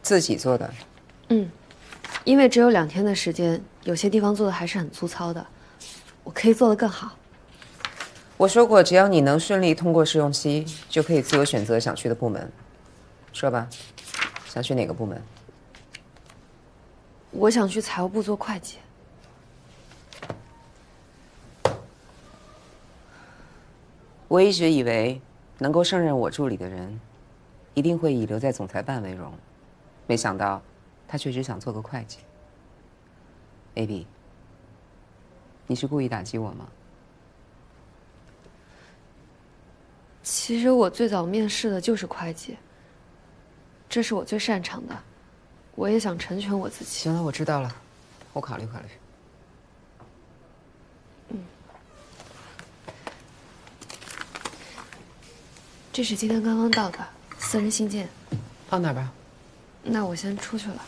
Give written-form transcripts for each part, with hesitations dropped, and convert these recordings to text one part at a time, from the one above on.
自己做的。嗯，因为只有2天的时间，有些地方做的还是很粗糙的，我可以做得更好。我说过，只要你能顺利通过试用期，就可以自由选择想去的部门。说吧，想去哪个部门？我想去财务部做会计。我一直以为能够胜任我助理的人，一定会以留在总裁办为荣，没想到他却只想做个会计。AB， 你是故意打击我吗？其实我最早面试的就是会计，这是我最擅长的，我也想成全我自己。行了，我知道了，我考虑考虑。这是今天刚刚到的私人信件，放哪儿吧？那我先出去了。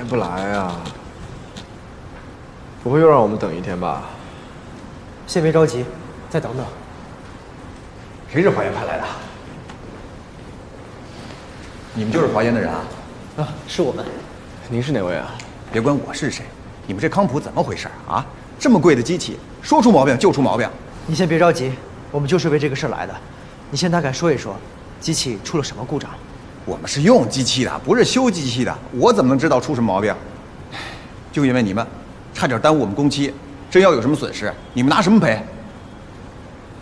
不来呀？不会又让我们等1天吧？先别着急，再等等。谁是华研派来的？你们就是华研的人啊？啊，是我们。您是哪位啊？别管我是谁，你们这康普怎么回事啊？这么贵的机器，说出毛病就出毛病。你先别着急，我们就是为这个事儿来的。你先大概说一说，机器出了什么故障？我们是用机器的，不是修机器的，我怎么能知道出什么毛病？就因为你们，差点耽误我们工期，真要有什么损失，你们拿什么赔？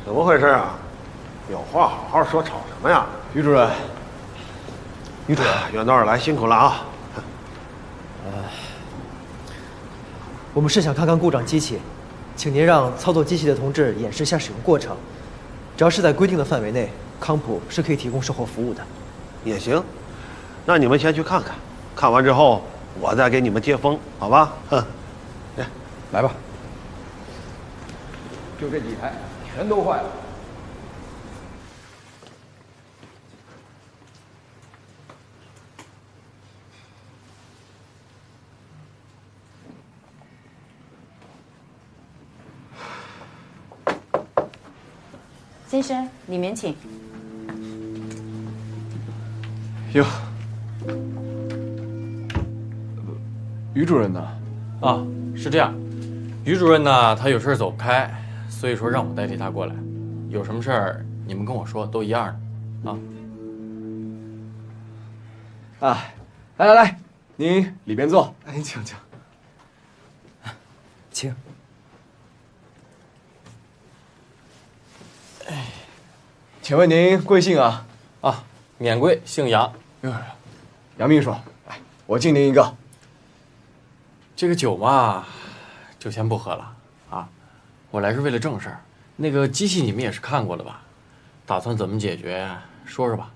怎么回事啊？有话好好说，吵什么呀？于主任，于主任，远道而来，辛苦了啊！我们是想看看故障机器，请您让操作机器的同志演示一下使用过程。只要是在规定的范围内，康普是可以提供售后服务的。也行，那你们先去看看，看完之后我再给你们接风，好吧？来吧，就这几台，全都坏了。先生，里面请。哟，于主任呢？啊，是这样，于主任呢，他有事走不开，所以说让我代替他过来。有什么事儿你们跟我说，都一样的，啊。啊，来，您里边坐。哎，请。请。请问您贵姓啊？啊，免贵，姓杨。杨秘书，来，我敬您一个。这个酒嘛，就先不喝了啊。我来是为了正事儿。那个机器你们也是看过了吧？打算怎么解决？说说吧。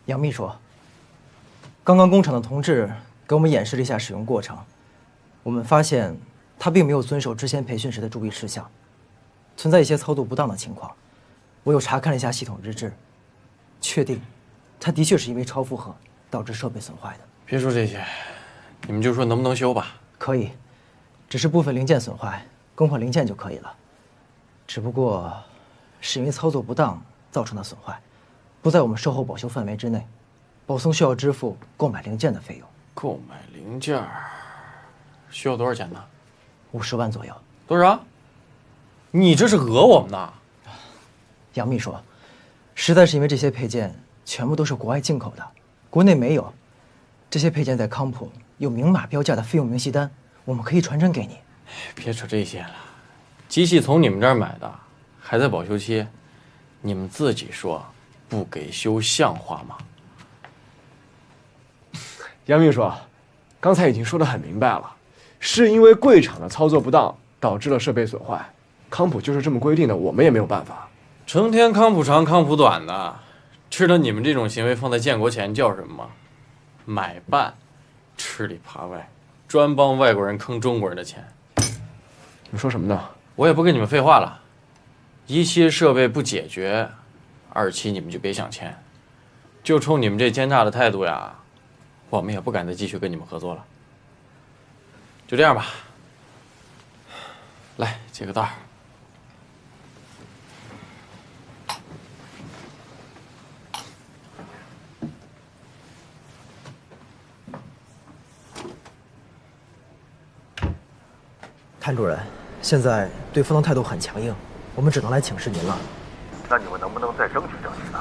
杨秘书，刚刚工厂的同志给我们演示了一下使用过程，我们发现他并没有遵守之前培训时的注意事项，存在一些操作不当的情况。我又查看了一下系统日志，确定他的确是因为超负荷导致设备损坏的。别说这些，你们就说能不能修吧？可以，只是部分零件损坏，更换零件就可以了。只不过是因为操作不当造成的损坏，不在我们售后保修范围之内，保送需要支付购买零件的费用。购买零件需要多少钱呢？50万左右。多少？你这是讹我们呢？杨秘书，实在是因为这些配件全部都是国外进口的，国内没有。这些配件在康普有明码标价的费用明细单，我们可以传真给你。别扯这些了，机器从你们这儿买的，还在保修期，你们自己说不给修像话吗？杨秘书，刚才已经说得很明白了，是因为柜厂的操作不当导致了设备损坏，康普就是这么规定的，我们也没有办法。成天康普长康普短的，知道你们这种行为放在建国前叫什么吗？买办，吃里扒外，专帮外国人坑中国人的钱。你说什么呢？我也不跟你们废话了，一期设备不解决，2期你们就别想签。就冲你们这奸诈的态度呀，我们也不敢再继续跟你们合作了。就这样吧，来解个带。谭主任，现在对方的态度很强硬，我们只能来请示您了。那你们能不能再争取争取呢？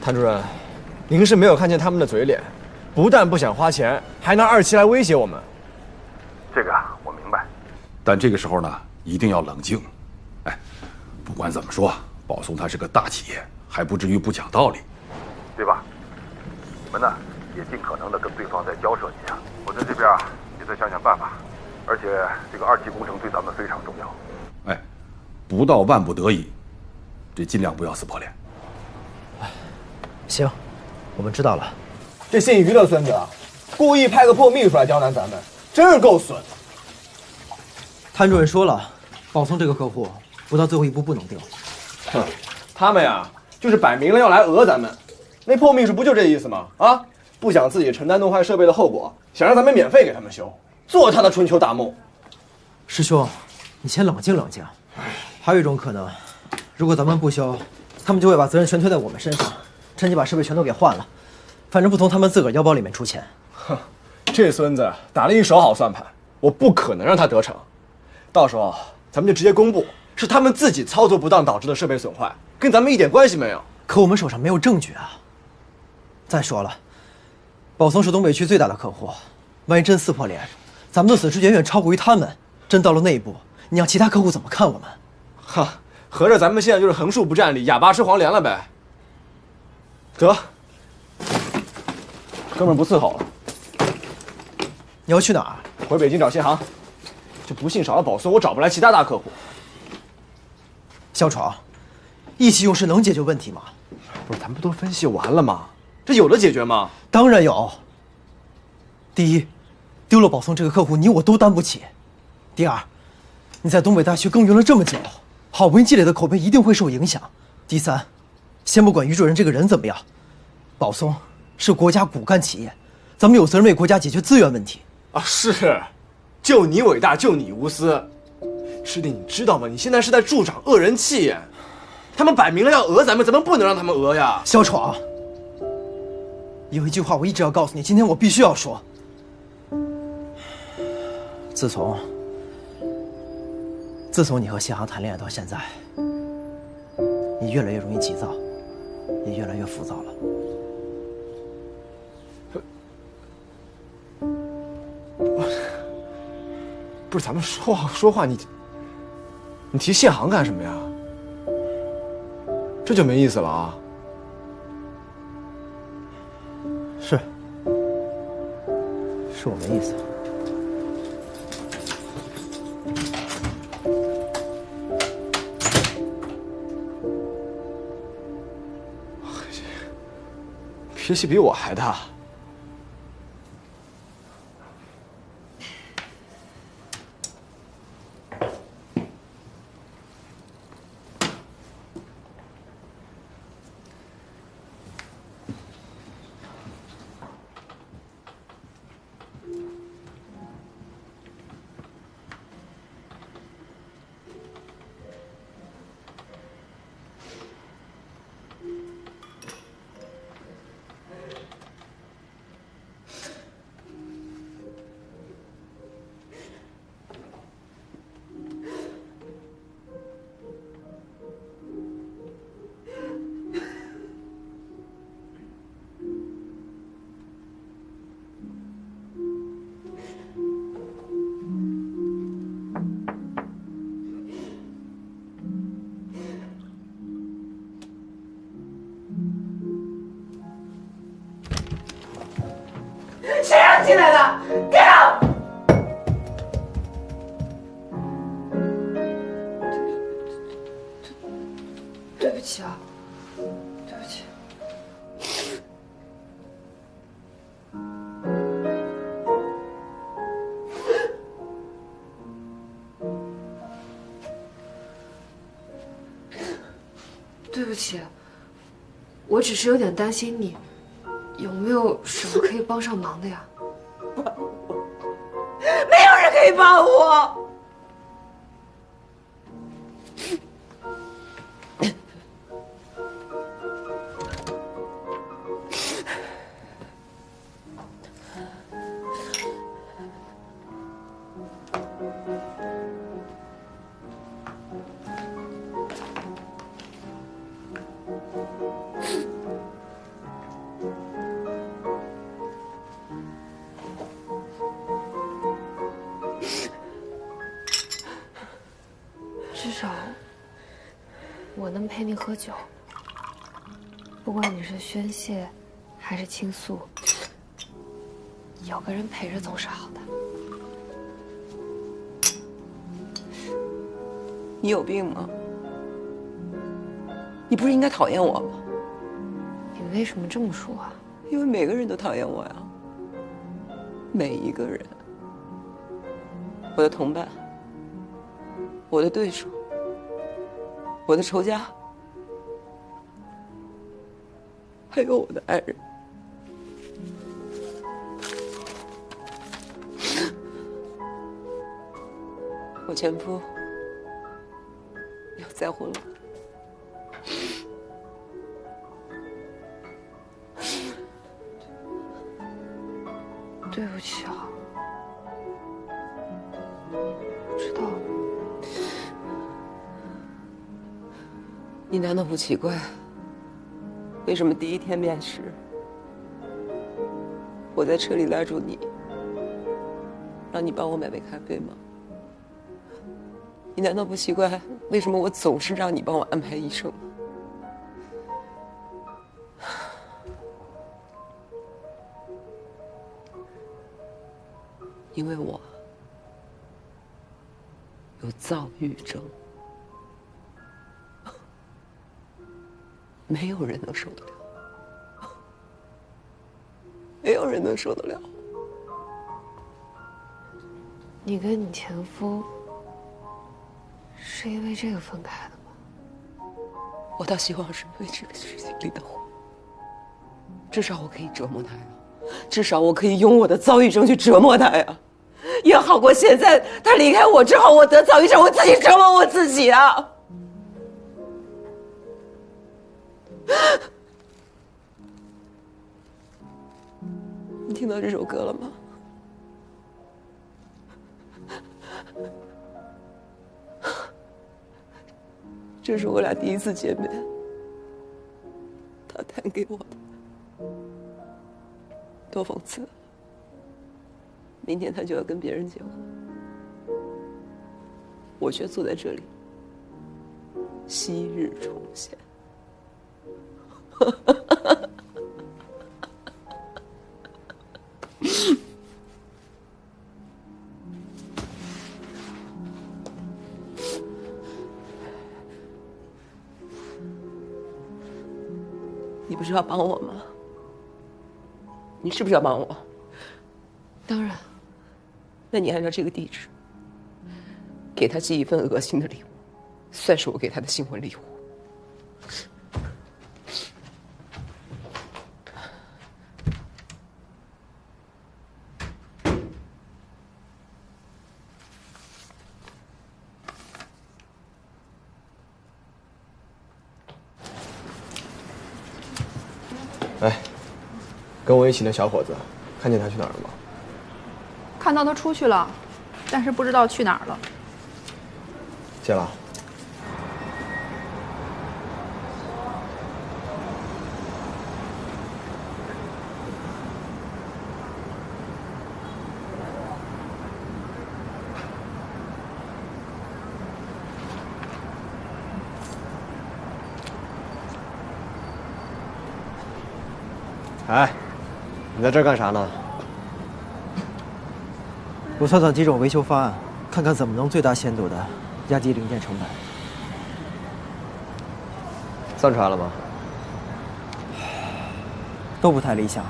谭主任，您是没有看见他们的嘴脸，不但不想花钱，还拿2期来威胁我们。这个我明白，但这个时候呢，一定要冷静。哎，不管怎么说，宝松它是个大企业，还不至于不讲道理，对吧？你们呢，也尽可能的跟对方再交涉一下。我在这边啊，也再想想办法。而且这个2期工程对咱们非常重要。哎，不到万不得已，这尽量不要撕破脸。行，我们知道了。这姓于的孙子，故意派个破秘书来刁难咱们，真是够损。谭主任说了，宝松这个客户不到最后一步不能定。哼，他们呀，就是摆明了要来讹咱们。那破秘书不就这意思吗？啊，不想自己承担弄坏设备的后果，想让咱们免费给他们修。做他的春秋大梦。师兄，你先冷静冷静。还有一种可能，如果咱们不修，他们就会把责任全推在我们身上，趁机把设备全都给换了。反正不从他们自个儿腰包里面出钱。哼，这孙子打了一手好算盘，我不可能让他得逞。到时候咱们就直接公布，是他们自己操作不当导致的设备损坏，跟咱们一点关系没有。可我们手上没有证据啊。再说了，宝松是东北区最大的客户，万一真撕破脸，咱们的损失远远超过于他们。真到了那一步，你让其他客户怎么看我们？哈，合着咱们现在就是横竖不站立，哑巴吃黄连了呗。得，哥们不伺候了。你要去哪儿？回北京找新航。这不幸少了宝松，我找不来其他大客户。小闯，意气用事能解决问题吗？不是，咱不都分析完了吗？这有的解决吗？当然有。第一，丢了宝松这个客户，你我都担不起。第二，你在东北大区耕耘了这么久，好不容易积累的口碑一定会受影响。第三，先不管于主任这个人怎么样，宝松是国家骨干企业，咱们有责任为国家解决资源问题。啊，是，就你伟大，就你无私。师弟，你知道吗？你现在是在助长恶人气，他们摆明了要讹咱们，咱们不能让他们讹呀。小闯，有一句话我一直要告诉你，今天我必须要说。自从你和谢航谈恋爱到现在，你越来越容易急躁，也越来越浮躁了。不是，咱们说话，你提谢航干什么呀？这就没意思了啊。是我没意思。脾气比我还大。谁让你进来的 ？Get out！ 对不起啊，对不起。对不起，我只是有点担心你，有没有什么可以帮上忙的呀？没有人可以帮我。至少我能陪你喝酒，不管你是宣泄还是倾诉，有个人陪着总是好的。你有病吗？你不是应该讨厌我吗？你为什么这么说啊？因为每个人都讨厌我呀，每一个人，我的同伴，我的对手，我的仇家，还有我的爱人。我前夫要再婚了。对不起啊，我知道了。你难道不奇怪，为什么第一天面试，我在车里拉住你，让你帮我买杯咖啡吗？你难道不奇怪，为什么我总是让你帮我安排医生吗？因为我有躁郁症，没有人能受得了，没有人能受得了。你跟你前夫是因为这个分开的吗？我倒希望是为这个事情离的婚，至少我可以折磨他呀，至少我可以用我的躁郁症去折磨他呀，也好过现在他离开我之后，我得躁郁症，我自己折磨我自己啊。你听到这首歌了吗？这是我俩第一次见面，他弹给我的，多讽刺！明天他就要跟别人结婚，我却坐在这里，昔日重现。你不是要帮我吗？你是不是要帮我？当然。那你按照这个地址，给他寄一份恶心的礼物，算是我给他的新婚礼物。哎，跟我一起那小伙子，看见他去哪儿了吗？看到他出去了，但是不知道去哪儿了。谢了。哎，你在这儿干啥呢？我算算几种维修方案，看看怎么能最大限度的压低零件成本。算出来了吗？都不太理想。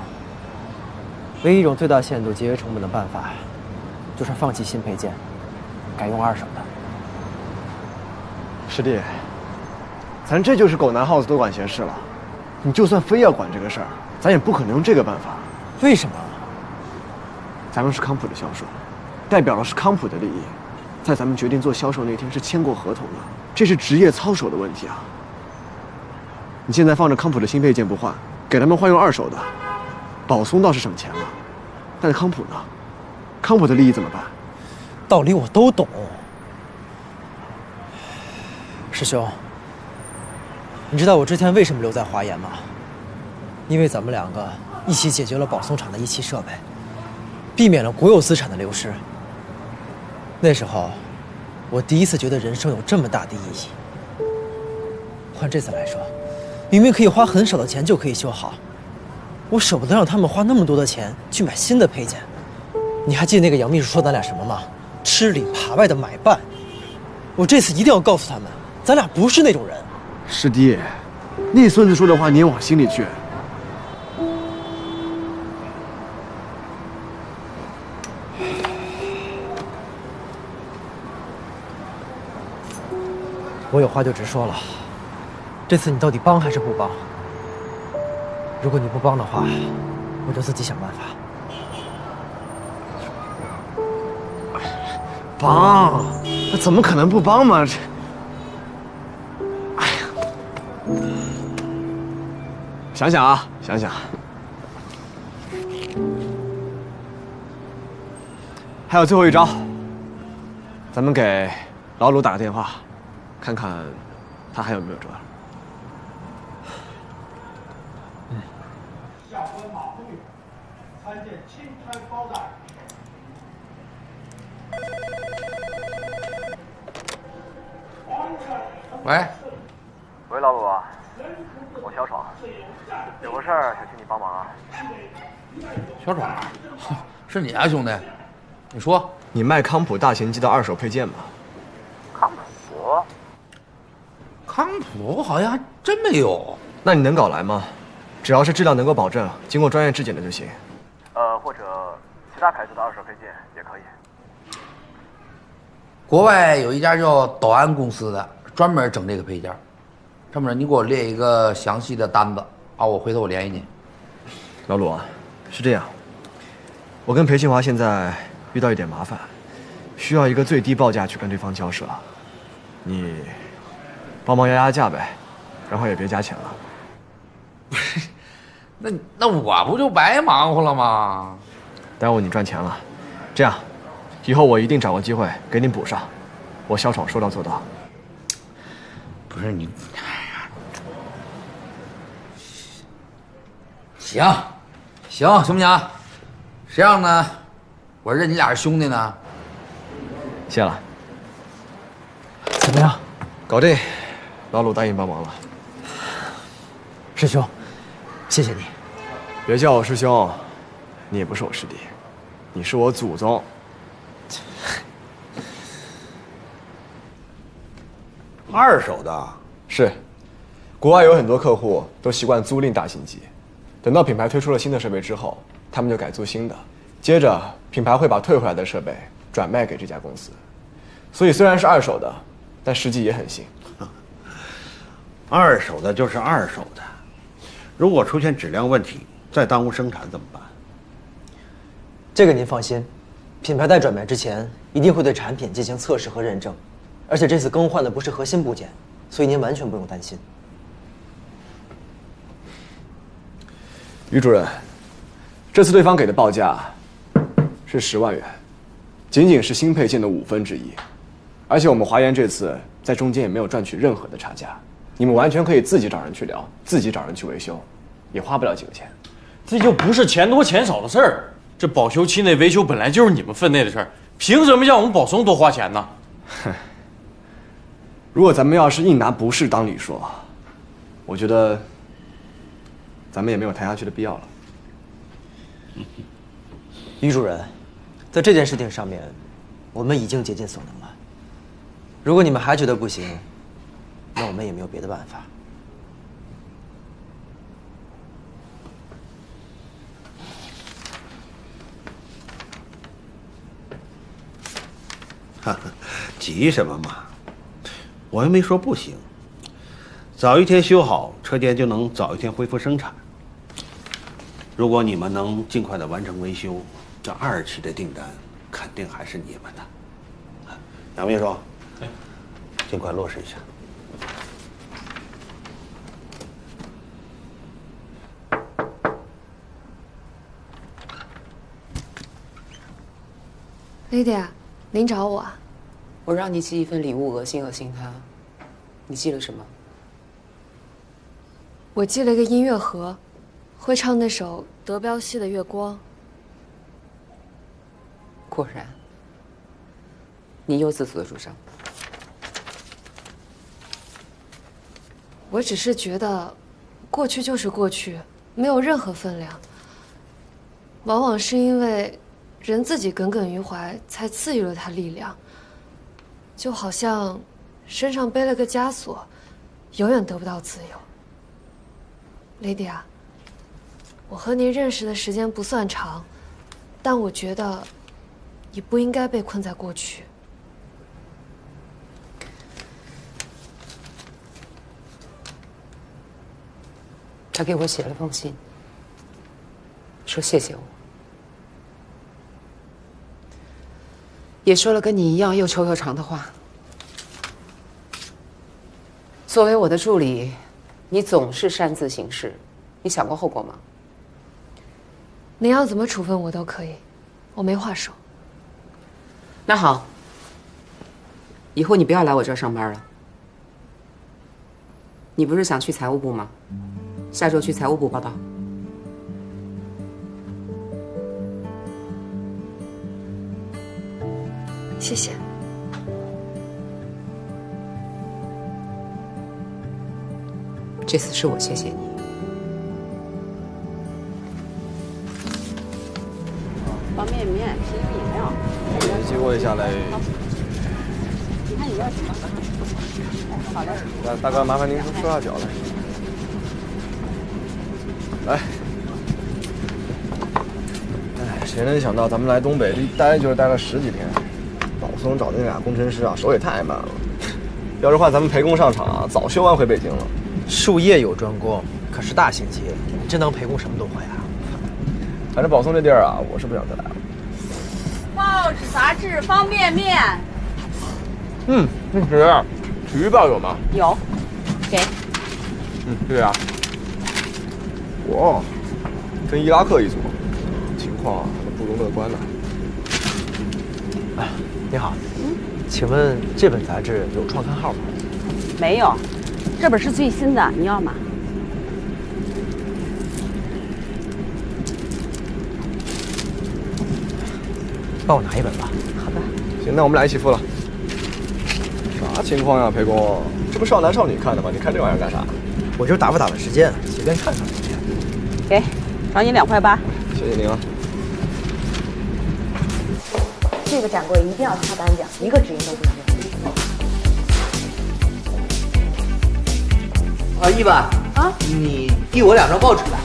唯一一种最大限度节约成本的办法，就是放弃新配件，改用二手的。师弟，咱这就是狗男耗子多管闲事了。你就算非要管这个事儿，咱也不可能用这个办法。为什么？咱们是康普的销售，代表的是康普的利益。在咱们决定做销售那天是签过合同的，这是职业操守的问题啊。你现在放着康普的新配件不换，给他们换用二手的，保松倒是省钱了，但是康普呢？康普的利益怎么办？道理我都懂。师兄，你知道我之前为什么留在华研吗？因为咱们两个一起解决了保松厂的仪器设备，避免了国有资产的流失。那时候，我第一次觉得人生有这么大的意义。换这次来说，明明可以花很少的钱就可以修好，我舍不得让他们花那么多的钱去买新的配件。你还记得那个杨秘书说咱俩什么吗？吃里扒外的买办。我这次一定要告诉他们，咱俩不是那种人。师弟，那孙子说的话你也往心里去。我有话就直说了，这次你到底帮还是不帮？如果你不帮的话，我就自己想办法。帮？那怎么可能不帮嘛？这，哎呀，想想啊，想想。还有最后一招，咱们给老鲁打个电话，看看他还有没有辙。下官马红宇参见钦差包大人。喂，喂，老鲁啊，我小闯，有个事儿想请你帮忙啊。小闯，是你啊，兄弟，你说。你卖康普大型机的二手配件吗？康普？康普好像还真没有。那你能搞来吗？只要是质量能够保证，经过专业质检的就行。或者其他牌子的二手配件也可以。国外有一家叫岛安公司的，专门整这个配件。这么着，你给我列一个详细的单子啊，我回头我联系你。老鲁啊，是这样，我跟裴庆华现在遇到一点麻烦，需要一个最低报价去跟对方交涉。你帮忙压压价呗，然后也别加钱了。不是，那我不就白忙活了吗？耽误你赚钱了。这样，以后我一定找个机会给你补上。我小闯说到做到。不是你，哎呀，行不行？谁让呢？我认你俩是兄弟呢。谢了。怎么样？搞定，老鲁答应帮忙了。师兄，谢谢你。别叫我师兄，你也不是我师弟，你是我祖宗。二手的？是，国外有很多客户都习惯租赁大型机，等到品牌推出了新的设备之后，他们就改租新的，接着品牌会把退回来的设备转卖给这家公司，所以虽然是二手的，但实际也很新。二手的就是二手的，如果出现质量问题，再耽误生产怎么办？这个您放心，品牌在转卖之前一定会对产品进行测试和认证，而且这次更换的不是核心部件，所以您完全不用担心。于主任，这次对方给的报价是10万元，仅仅是新配件的1/5，而且我们华研这次在中间也没有赚取任何的差价，你们完全可以自己找人去聊，自己找人去维修，也花不了几个钱。这就不是钱多钱少的事儿，这保修期内维修本来就是你们分内的事儿，凭什么让我们保松多花钱呢？哼，如果咱们要是硬拿不是当理说，我觉得咱们也没有谈下去的必要了。于主任，在这件事情上面，我们已经竭尽所能了。如果你们还觉得不行，那我们也没有别的办法。哈哈，急什么嘛？我又没说不行。早一天修好，车间就能早一天恢复生产。如果你们能尽快的完成维修，这2期的订单肯定还是你们的。杨秘书，尽快落实一下。Lydia，您找我啊？我让你寄一份礼物，恶心他。你寄了什么？我寄了一个音乐盒，会唱那首德彪西的《月光》。果然，你有自作主张。我只是觉得，过去就是过去，没有任何分量。往往是因为人自己耿耿于怀，才赐予了他力量。就好像身上背了个枷锁，永远得不到自由。Lydia，我和您认识的时间不算长，但我觉得你不应该被困在过去。他给我写了封信，说谢谢我，也说了跟你一样又臭又长的话。作为我的助理，你总是擅自行事，你想过后果吗？您要怎么处分我都可以，我没话说。那好，以后你不要来我这儿上班了。你不是想去财务部吗？下周去财务部报道。谢谢。这次是我谢谢你。方便面、啤酒、饮料。结果下来。你看你要什么？好嘞。大哥，麻烦您收下脚来。来。哎，谁能想到咱们来东北一待就是待了10几天。保松找的那俩工程师啊，手也太慢了。要是换咱们陪工上场啊，早修完回北京了。术业有专攻，可是大型企业，真能陪工什么都会啊。反正保松这地儿啊，我是不想再来了。报纸、杂志、方便面。那纸，体育报有吗？有，给。这个呀。我跟伊拉克一组，情况不容乐观呢。哎，你好，请问这本杂志有创刊号吗？没有，这本是最新的，你要吗？帮我拿一本吧。好的。行，那我们俩一起付了。啥情况呀，裴工？这不少男少女看的吗？你看这玩意儿干啥？我就打发时间，随便看看。给，找你2块8。谢谢您啊。这个展柜一定要擦干净，一个指印都不能留。一般啊，你递我2张报纸来。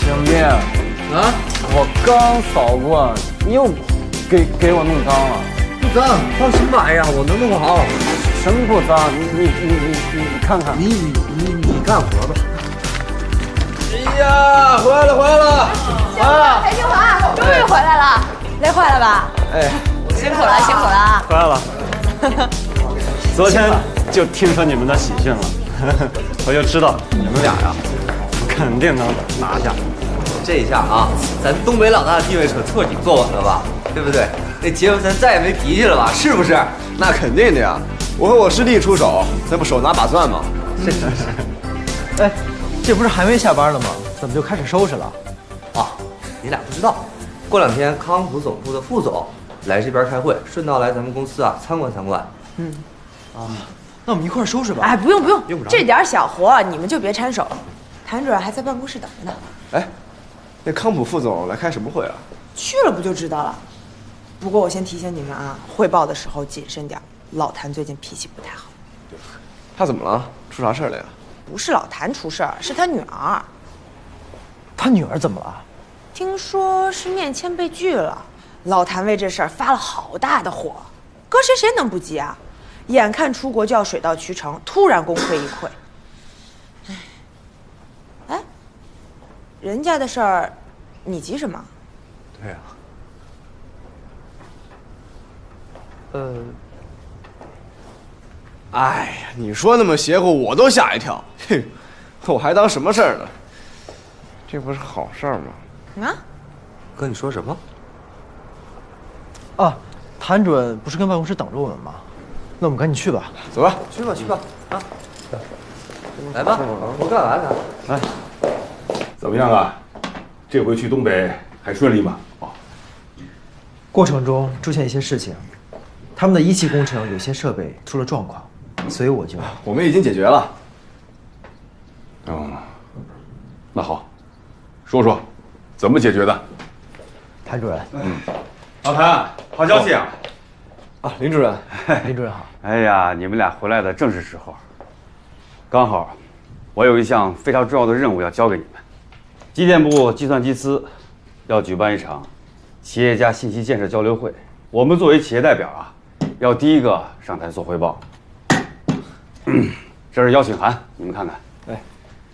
杨斌啊，我刚扫过，你又给我弄脏了。不脏，放心吧。哎呀，我能弄好。什么不脏？你看看。你干活吧。哎呀，回来了！裴清华终于回来了，累坏了吧？哎，辛苦了啊！回来了。昨天就听说你们的喜讯了，我就知道你们俩呀，肯定能拿下。这一下啊，咱东北老大的地位可彻底坐稳了吧？对不对？那节目咱再也没脾气了吧？是不是？那肯定的呀！我和我师弟出手，那不手拿把攥吗？是。哎，这不是还没下班呢吗？怎么就开始收拾了？啊，你俩不知道，过2天康普总部的副总来这边开会，顺道来咱们公司啊参观。那我们一块儿收拾吧。哎，不用，这点小活你们就别掺手。谭主任还在办公室等着呢。哎，那康普副总来开什么会啊？去了不就知道了。不过我先提醒你们啊，汇报的时候谨慎点。老谭最近脾气不太好。他怎么了？出啥事了呀？不是老谭出事儿，是他女儿。他女儿怎么了？听说是面签被拒了，老谭为这事儿发了好大的火，搁谁能不急啊？眼看出国就要水到渠成，突然功亏一篑。哎，人家的事儿，你急什么？对呀。哎呀，你说那么邪乎，我都吓一跳。嘿，我还当什么事儿呢？这不是好事儿吗？啊？哥，你说什么？啊，谭主任不是跟办公室等着我们吗？那我们赶紧去吧。走吧，去吧，去吧，啊！来吧，我干完了。来，怎么样啊？这回去东北还顺利吗？哦，过程中出现一些事情，他们的仪器工程有些设备出了状况，所以我们已经解决了。哦，那好，说说怎么解决的？谭主任，老谭，好消息啊！啊，林主任，林主任好。哎呀，你们俩回来的正是时候，刚好，我有一项非常重要的任务要交给你们。机电部计算机司要举办一场企业家信息建设交流会，我们作为企业代表啊，要第一个上台做汇报。这是邀请函，你们看看。哎，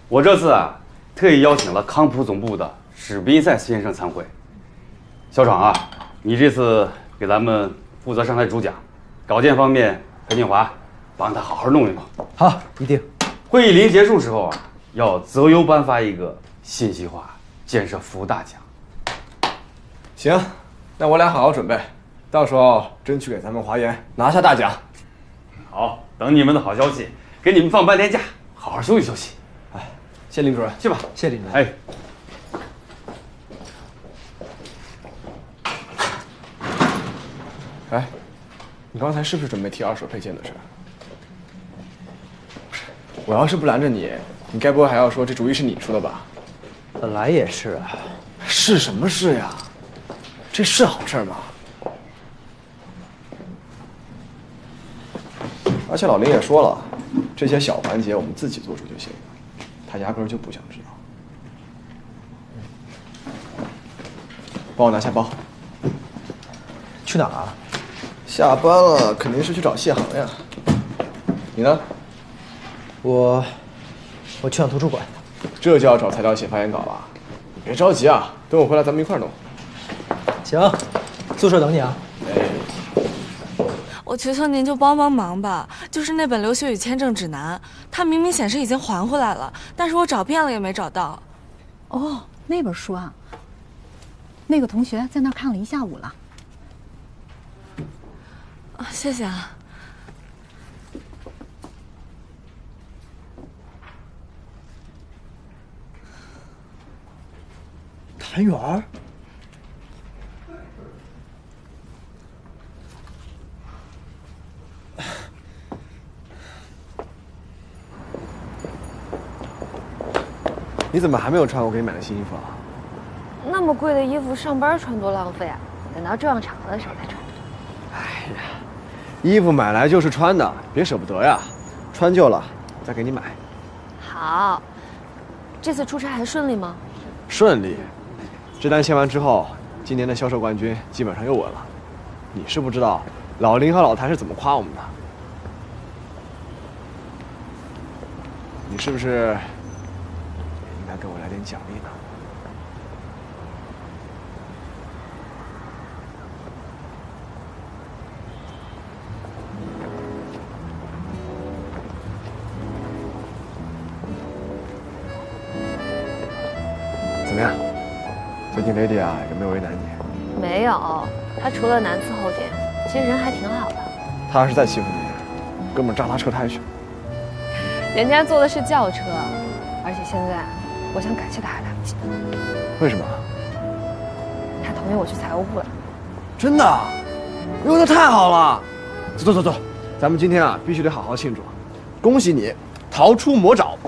我这次啊，特意邀请了康普总部的史宾塞斯先生参会。小闯啊，你这次给咱们负责上台主讲，稿件方面裴静华帮他好好弄一弄。好，一定。会议临结束时候啊，要择优颁发一个信息化建设服务大奖。行，那我俩好好准备，到时候争取给咱们华研拿下大奖。好，等你们的好消息，给你们放半天假，好好休息休息。哎，谢林主任，去吧。谢林主任。哎。哎，你刚才是不是准备提二手配件的事？不是，我要是不拦着你，你该不会还要说这主意是你出的吧？本来也是啊。是什么事呀？这是好事吗？而且老林也说了，这些小环节我们自己做主就行了，他压根儿就不想知道。帮我拿下包。去哪儿啊？下班了，肯定是去找谢航呀。你呢？我去趟图书馆。这就要找材料写发言稿了？你别着急啊，等我回来咱们一块儿弄。行，宿舍等你啊。哎，我求求您就帮帮忙吧，就是那本留学与签证指南，它明明显示已经还回来了，但是我找遍了也没找到。哦，那本书啊，那个同学在那儿看了一下午了。谢谢啊。谭元儿，你怎么还没有穿我给你买的新衣服啊？那么贵的衣服上班穿多浪费啊，等到重要场合的时候再穿。哎呀，衣服买来就是穿的，别舍不得呀。穿旧了再给你买。好，这次出差还顺利吗？顺利。这单签完之后，今年的销售冠军基本上又稳了。你是不知道，老林和老谭是怎么夸我们的。你是不是也应该给我来点奖励呢？怎么样？最近 Lady 啊，有没有为难你？没有，他除了难伺候点，其实人还挺好的。他要是再欺负你，哥们扎他车胎去。人家坐的是轿车，而且现在我想感谢他还来不及。为什么？他同意我去财务部了。真的？哟，那太好了！走走走走，咱们今天啊必须得好好庆祝，恭喜你逃出魔爪。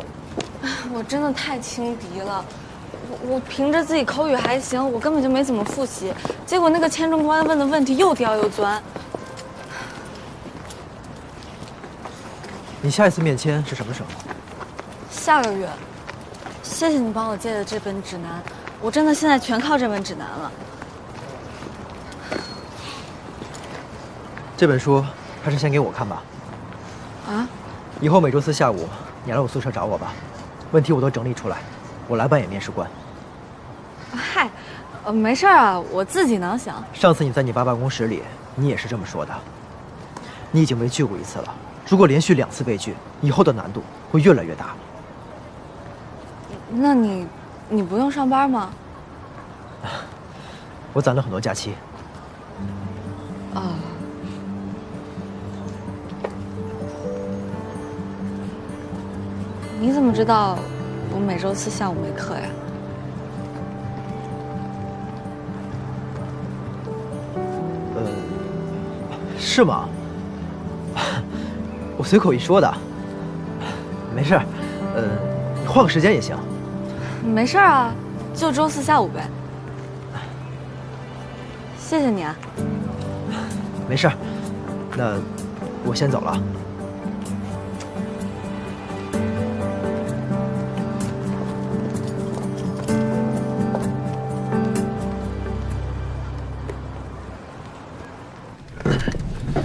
我真的太轻敌了，我凭着自己口语还行，我根本就没怎么复习，结果那个签证官问的问题又刁又钻。你下一次面签是什么时候？下个月。谢谢你帮我借的这本指南，我真的现在全靠这本指南了。这本书还是先给我看吧。啊？以后每周四下午你来我宿舍找我吧，问题我都整理出来，我来扮演面试官。嗨，没事啊，我自己能想。上次你在你爸办公室里，你也是这么说的。你已经被拒过一次了，如果连续2次被拒，以后的难度会越来越大。那你不用上班吗？我攒了很多假期。哦。你怎么知道我每周四下午没课呀？是吗？我随口一说的。没事，你换个时间也行。没事啊，就周四下午呗。谢谢你啊。没事，那我先走了。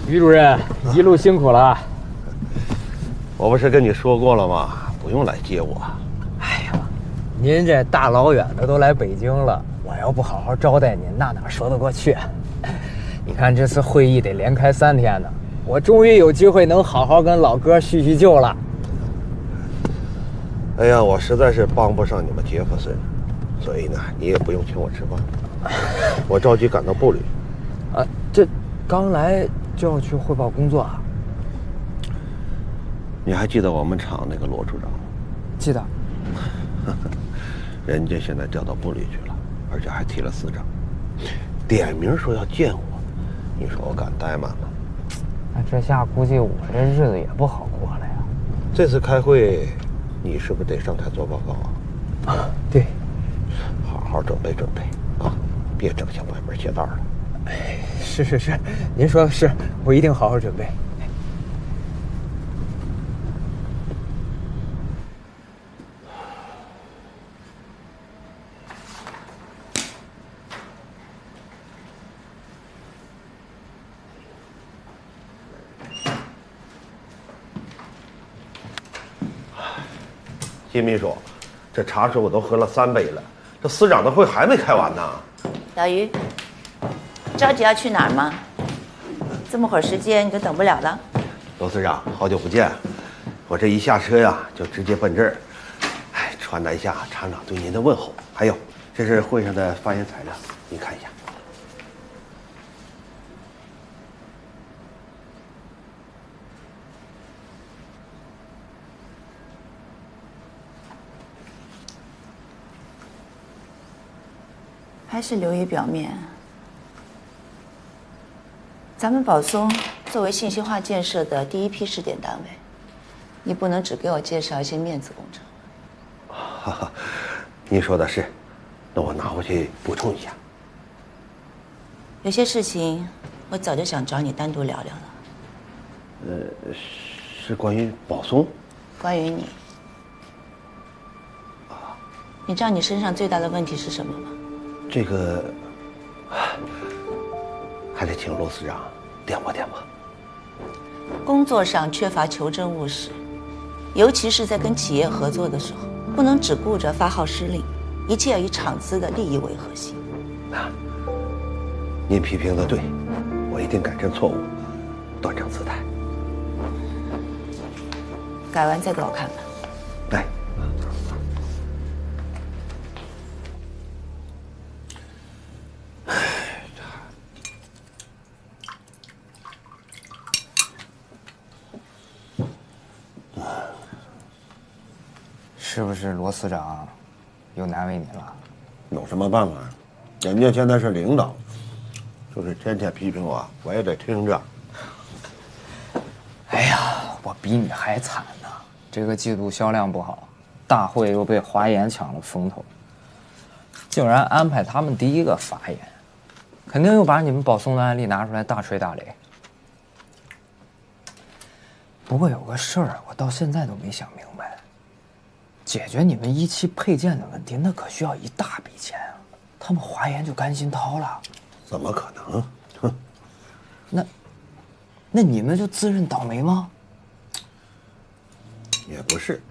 于主任，一路辛苦了。我不是跟你说过了吗？不用来接我。哎呀，您这大老远的都来北京了，我要不好好招待您，那哪说得过去？你看这次会议得连开3天呢，我终于有机会能好好跟老哥叙叙旧了。哎呀，我实在是帮不上你们杰弗森，所以呢，你也不用请我吃饭。我着急赶到部里。啊，这刚来就要去汇报工作啊？你还记得我们厂那个罗处长吗？记得。人家现在调到部里去了，而且还提了司长，点名说要见我。你说我敢怠慢吗？那这下估计我这日子也不好过了呀。这次开会，你是不是得上台做报告啊？啊，对。好好准备准备啊，别整像歪门邪道了。哎，是，您说的是，我一定好好准备。金秘书，这茶水我都喝了3杯了，这司长的会还没开完呢。老于，着急要去哪儿吗？这么会儿时间你就等不了了。罗司长，好久不见，我这一下车呀就直接奔这儿，哎，传达一下厂长对您的问候。还有，这是会上的发言材料，您看一下。还是流于表面。咱们宝松作为信息化建设的第一批试点单位，你不能只给我介绍一些面子工程。哈哈，您说的是，那我拿回去补充一下。有些事情我早就想找你单独聊聊了。是关于宝松？关于你。你知道你身上最大的问题是什么吗？这个还得请罗司长点拨点拨。工作上缺乏求真务实，尤其是在跟企业合作的时候，不能只顾着发号施令，一切要以厂资的利益为核心。您批评的对，我一定改正错误，端正姿态。改完再给我看吧。来。是不是罗司长又难为您了？有什么办法？人家现在是领导，就是天天批评我，我也得听着。哎呀，我比你还惨呢！这个季度销量不好，大会又被华研抢了风头，竟然安排他们第一个发言，肯定又把你们保送的案例拿出来大吹大擂。不过有个事儿，我到现在都没想明白，解决你们1期配件的问题，那可需要一大笔钱啊！他们华研就甘心掏了？怎么可能？哼！那你们就自认倒霉吗？也不是。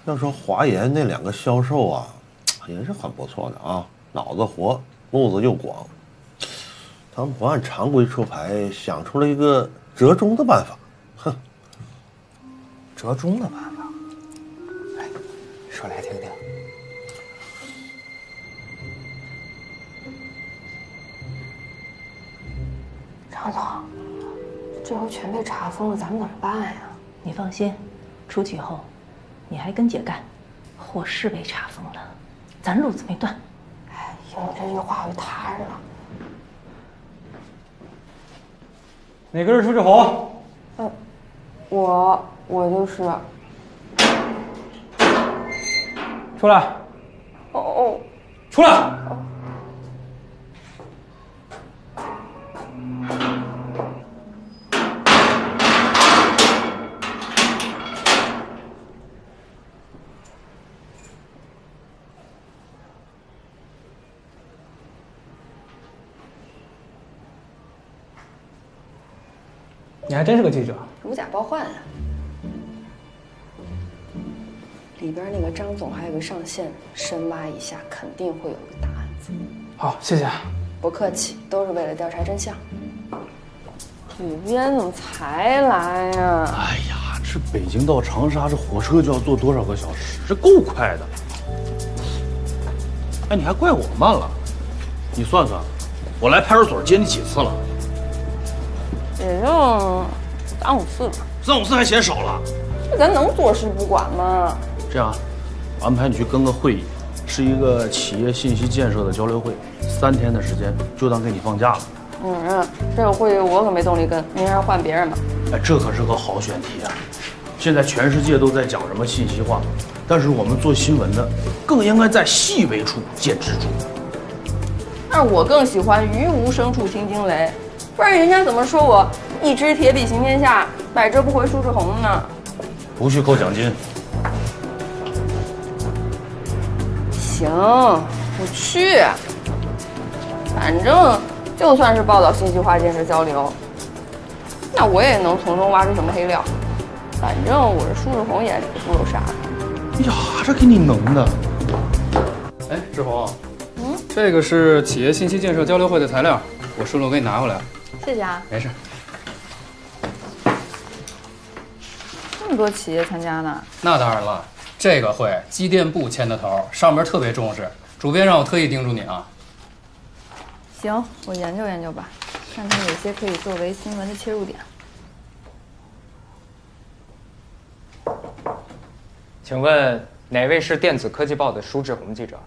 要说华研那2个销售啊，也是很不错的啊，脑子活，路子又广。他们不按常规出牌，想出了一个折中的办法。哼，折中的办法？哎，说来听听。张总，这回全被查封了，咱们怎么办呀？你放心，出去后，你还跟姐干，货是被查封了，咱路子没断。哎，有你这句话我就踏实了。哪个是出去红？我就是。出来！哦，出来！你还真是个记者，如假包换啊！里边那个张总还有个上线，深挖一下肯定会有个大案子。好，谢谢。不客气，都是为了调查真相。吕编怎么才来呀？哎呀，这北京到长沙这火车就要坐多少个小时？这够快的。哎，你还怪我慢了？你算算，我来派出所接你几次了？也就3、5次吧。3、5次还嫌少了？这咱能坐视不管吗？这样，我安排你去跟个会议，是一个企业信息建设的交流会，3天的时间，就当给你放假了。这个会议我可没动力跟，您还是换别人吧。哎，这可是个好选题啊！现在全世界都在讲什么信息化，但是我们做新闻的，更应该在细微处见支柱。但是我更喜欢于无声处听惊雷，不然人家怎么说我一支铁笔行天下，百折不回苏志红呢？不去扣奖金。行，我去。反正就算是报道信息化建设交流，那我也能从中挖出什么黑料。反正我是苏志红眼里的猪肉沙。哎呀，这给你能的！哎，志红，这个是企业信息建设交流会的材料，我顺路给你拿回来了。谢谢啊。没事。这么多企业参加呢？那当然了，这个会机电部牵的头，上面特别重视，主编让我特意叮嘱你啊。行，我研究研究吧，看看有些可以作为新闻的切入点。请问哪位是电子科技报的舒志红记者？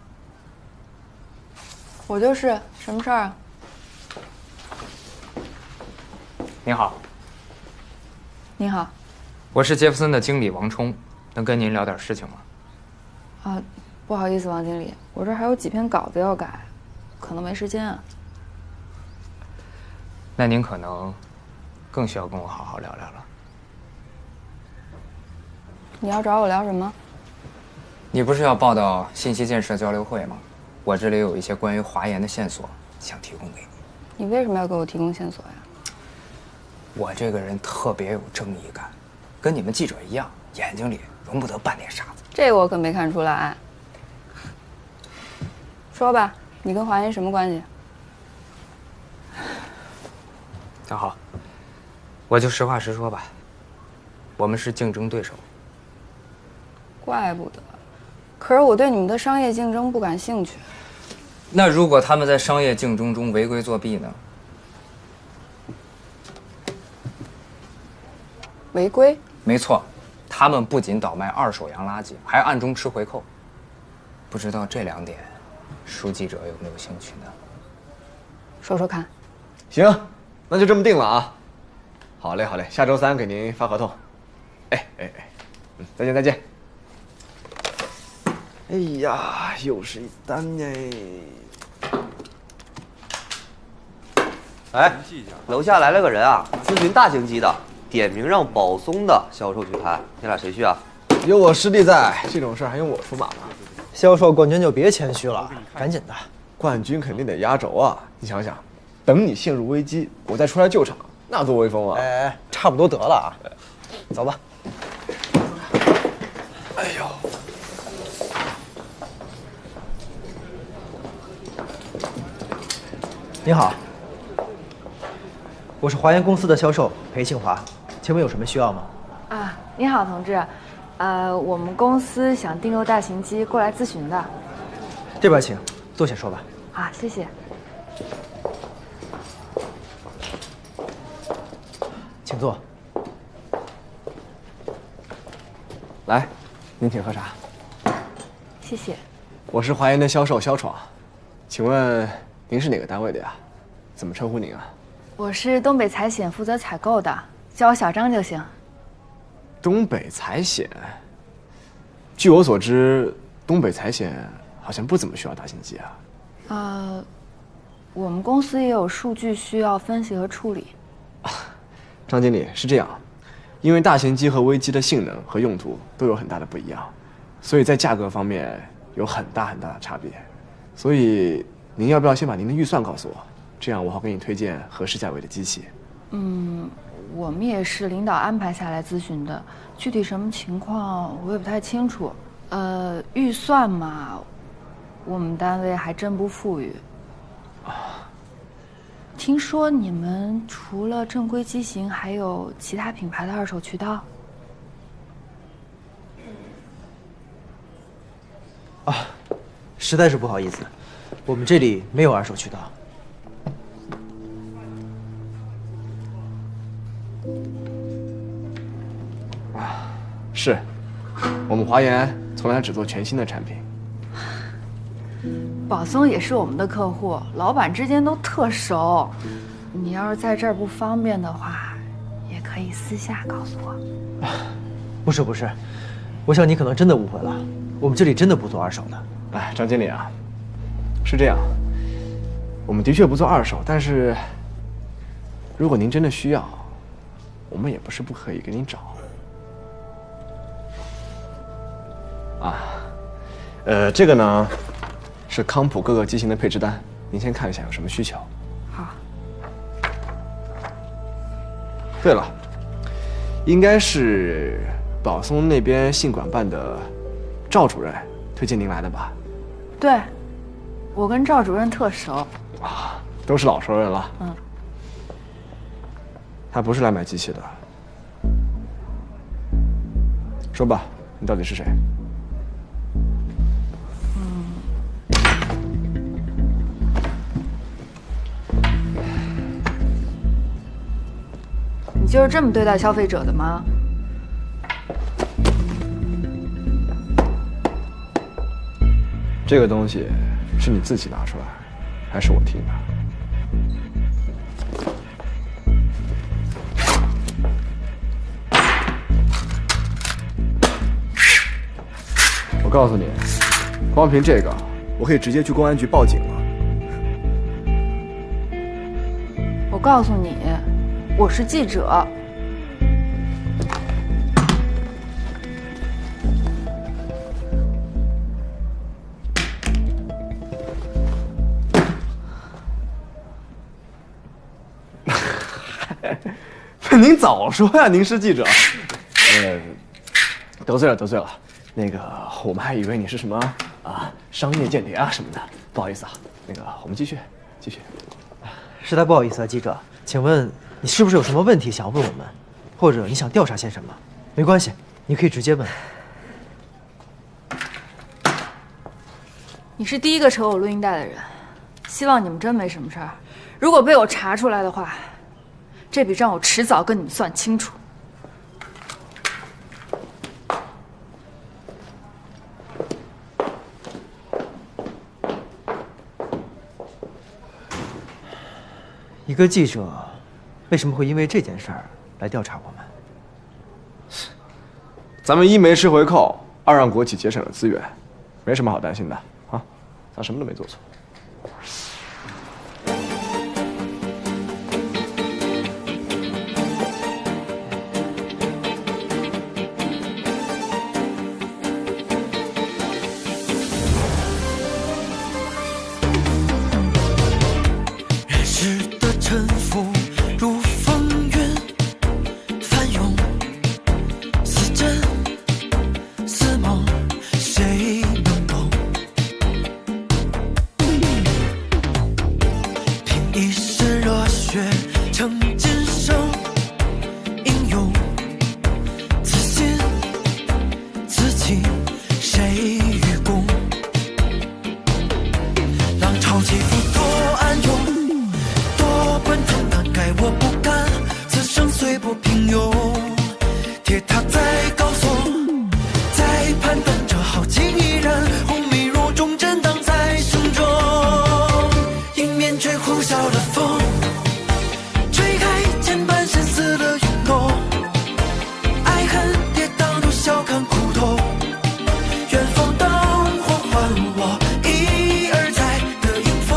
我就是，什么事儿啊？您好。你好。我是杰弗森的经理王冲，能跟您聊点事情吗？啊，不好意思，王经理，我这还有几篇稿子要改，可能没时间啊。那您可能更需要跟我好好聊聊了。你要找我聊什么？你不是要报道信息建设交流会吗？我这里有一些关于华研的线索，想提供给你。你为什么要给我提供线索呀？我这个人特别有正义感，跟你们记者一样，眼睛里容不得半点沙子。这我可没看出来。说吧，你跟华研什么关系？那好，我就实话实说吧，我们是竞争对手。怪不得，可是我对你们的商业竞争不感兴趣。那如果他们在商业竞争中违规作弊呢？违规？没错，他们不仅倒卖二手洋垃圾，还暗中吃回扣。不知道这2点，舒记者有没有兴趣呢？说说看。行，那就这么定了啊。好嘞，好嘞，下周3给您发合同。再见再见。哎呀，又是一单哎！哎，楼下来了个人啊，咨询大型机的，点名让宝松的销售去谈，你俩谁去啊？有我师弟在，这种事儿还用我出马吗？销售冠军就别谦虚了，赶紧的。冠军肯定得压轴啊！你想想，等你陷入危机，我再出来救场，那多威风啊！哎，差不多得了啊，走吧。哎呦！你好，我是华研公司的销售裴庆华，请问有什么需要吗？啊，你好，同志，我们公司想订购大型机，过来咨询的。这边请，坐下说吧。好，谢谢。请坐。来，您请喝茶。谢谢。我是华研的销售肖闯，请问您是哪个单位的呀？怎么称呼您啊？我是东北财险负责采购的，叫我小张就行。东北财险。据我所知，东北财险好像不怎么需要大型机啊。我们公司也有数据需要分析和处理。张经理，是这样，因为大型机和微机的性能和用途都有很大的不一样，所以在价格方面有很大的差别。所以您要不要先把您的预算告诉我，这样我好给你推荐合适价位的机器。我们也是领导安排下来咨询的，具体什么情况我也不太清楚。预算嘛，我们单位还真不富裕。听说你们除了正规机型，还有其他品牌的二手渠道？实在是不好意思，我们这里没有二手渠道。是，我们华研从来只做全新的产品。宝松也是我们的客户，老板之间都特熟。你要是在这儿不方便的话，也可以私下告诉我。不是，我想你可能真的误会了，我们这里真的不做二手的。哎，张经理啊，是这样，我们的确不做二手，但是如果您真的需要，我们也不是不可以给您找。这个呢是康普各个机型的配置单，您先看一下有什么需求。好。对了，应该是宝松那边信管办的赵主任推荐您来的吧？对，我跟赵主任特熟。都是老熟人了。他不是来买机器的。说吧，你到底是谁？你就是这么对待消费者的吗？这个东西是你自己拿出来，还是我替你拿？我告诉你，光凭这个，我可以直接去公安局报警了。我告诉你，我是记者。您早说呀，您是记者。得罪了。那个，我们还以为你是什么商业间谍啊什么的，不好意思啊。那个，我们继续。实在不好意思啊，记者，请问你是不是有什么问题想要问我们，或者你想调查些什么？没关系，你可以直接问。你是第一个扯我录音带的人，希望你们真没什么事儿。如果被我查出来的话，这笔账我迟早跟你们算清楚。一个记者为什么会因为这件事儿来调查我们？咱们一没吃回扣，二让国企节省了资源，没什么好担心的啊，咱什么都没做错。人世的沉浮如风云翻涌，似真似梦，谁能懂？凭一身热血成今生英勇，自信自弃谁与共？浪潮起伏多暗涌，多奔腾，难改我不甘，此生虽不平庸。铁塔在高耸，在攀登着豪情依然，红迷如中震荡在胸中。迎面吹呼啸的风，吹开千般深思的涌动，爱恨跌宕都笑看苦痛。远方灯火唤我一而再的迎风，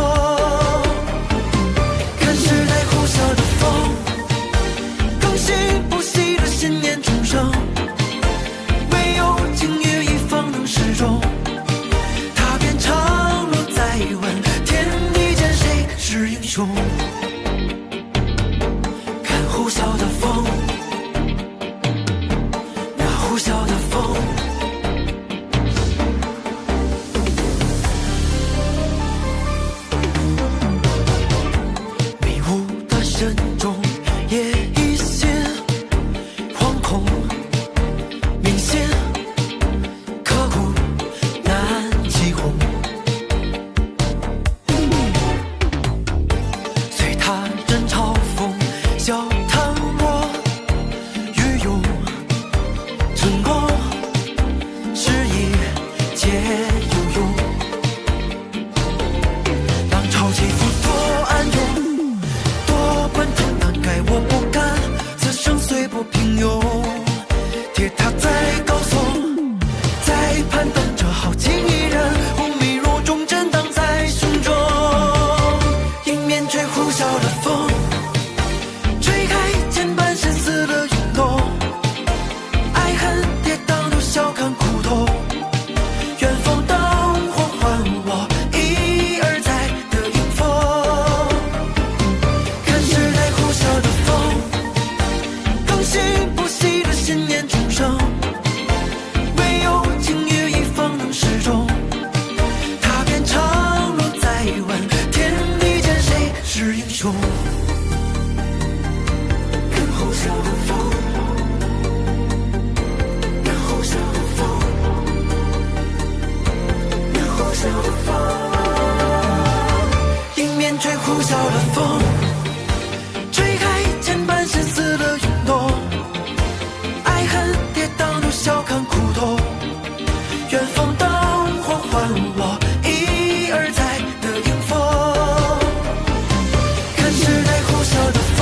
看时代呼啸的风，更新不息的信念重生，唯有晴雨一方能始终。踏遍长路再问天地间谁是英雄，看呼啸的风，那呼啸的风。迷雾的深中也一心惶恐，铭心刻骨难击红。随他人嘲讽笑谈我愚勇，成功是一皆有用。浪潮起伏多暗涌，多奔腾，难改我不甘，此生虽不平庸。铁塔在高耸，在攀登着豪情依然，红迷如中震荡在胸中。迎面吹呼啸的风，吹开千般深思的涌动，爱恨跌宕都笑看苦痛。远方灯火唤我一而再的迎风，看时代呼啸的风，更新不息的信念重生，唯有晴雨一方能始终。踏遍长路再问天地间谁是英雄，看呼啸的风，那呼啸的风，那呼啸的风。迎面吹呼啸的风，吹开千般深思的涌动，爱恨跌宕都笑看苦痛。远方灯火唤我一而再的迎风，看时代呼啸的风，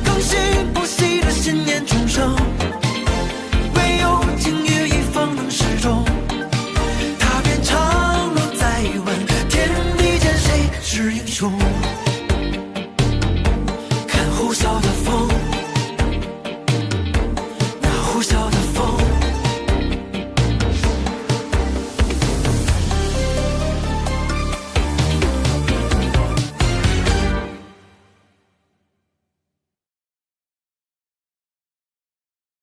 更新不息的信念重生，唯有晴雨一方能始终。踏遍长路再问天地间谁是英雄。